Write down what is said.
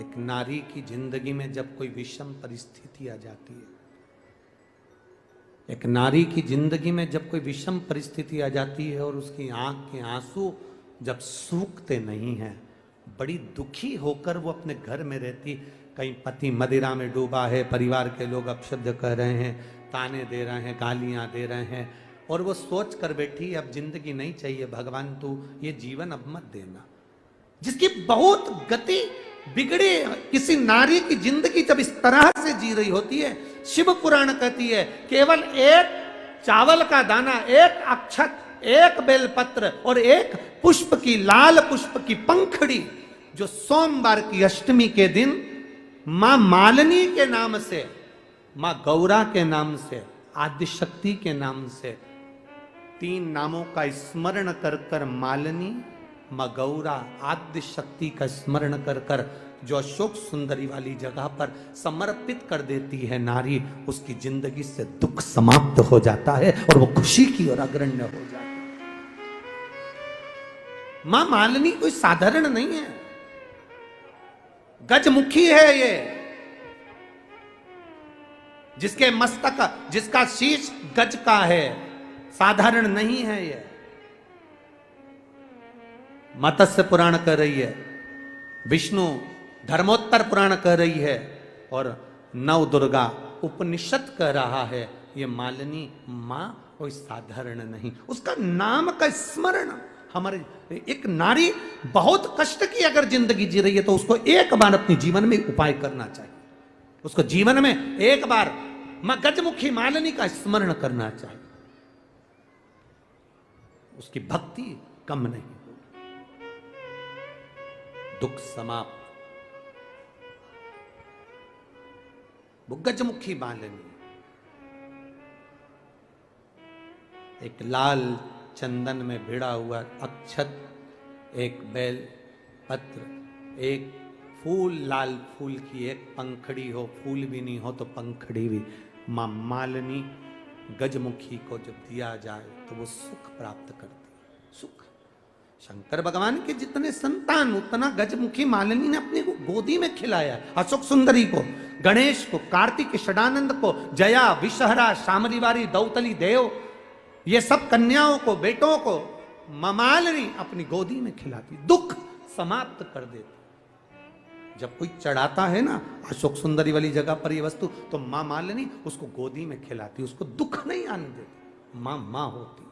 एक नारी की जिंदगी में जब कोई विषम परिस्थिति आ जाती है, एक नारी की जिंदगी में जब कोई विषम परिस्थिति आ जाती है और उसकी आंख के आंसू जब सूखते नहीं हैं, बड़ी दुखी होकर वो अपने घर में रहती, कहीं पति मदिरा में डूबा है, परिवार के लोग अपशब्द कह रहे हैं, ताने दे रहे हैं, गालियां दे रहे हैं, और वो सोच कर बैठी अब जिंदगी नहीं चाहिए, भगवान तू ये जीवन अब मत देना। जिसकी बहुत गति बिगड़े किसी नारी की जिंदगी जब इस तरह से जी रही होती है, शिव पुराण कहती है केवल एक चावल का दाना, एक अक्षत, एक बेलपत्र और एक पुष्प की, लाल पुष्प की पंखड़ी, जो सोमवार की अष्टमी के दिन मां मालिनी के नाम से, मां गौरा के नाम से, आदिशक्ति के नाम से, 3 नामों का स्मरण कर कर मालिनी, मां गौरा, आद्य शक्ति का स्मरण कर कर जो अशोक सुंदरी वाली जगह पर समर्पित कर देती है नारी, उसकी जिंदगी से दुख समाप्त हो जाता है और वो खुशी की ओर अग्रण्य हो जाती है। मां मालिनी कोई साधारण नहीं है, गजमुखी है ये, जिसके मस्तक, जिसका शीश गज का है, साधारण नहीं है ये। मत्स्य पुराण कह रही है, विष्णु धर्मोत्तर पुराण कह रही है, और नव दुर्गा उपनिषद कह रहा है, ये मालिनी मां कोई साधारण नहीं। उसका नाम का स्मरण हमारे, एक नारी बहुत कष्ट की अगर जिंदगी जी रही है तो उसको एक बार अपने जीवन में उपाय करना चाहिए, उसको जीवन में एक बार मां गजमुखी मालिनी का स्मरण करना चाहिए, उसकी भक्ति कम नहीं, दुख समाप्त। वो गजमुखी मालिनी, एक लाल चंदन में भिड़ा हुआ अक्षत, एक बेल पत्र, एक फूल, लाल फूल की एक पंखड़ी हो, फूल भी नहीं हो तो पंखड़ी भी, मां मालिनी गजमुखी को जब दिया जाए तो वो सुख प्राप्त करती है। सुख, शंकर भगवान के जितने संतान उतना गजमुखी मालिनी ने अपनी गोदी में खिलाया। अशोक सुंदरी को, गणेश को, कार्तिक षडानंद को, जया, विषहरा, शामरीवारी, दौतली देव, ये सब कन्याओं को, बेटों को मां मालिनी अपनी गोदी में खिलाती, दुख समाप्त कर देती। जब कोई चढ़ाता है ना अशोक सुंदरी वाली जगह पर ये वस्तु, तो मां मालिनी उसको गोदी में खिलाती, उसको दुख नहीं आने देती। मां मां होती।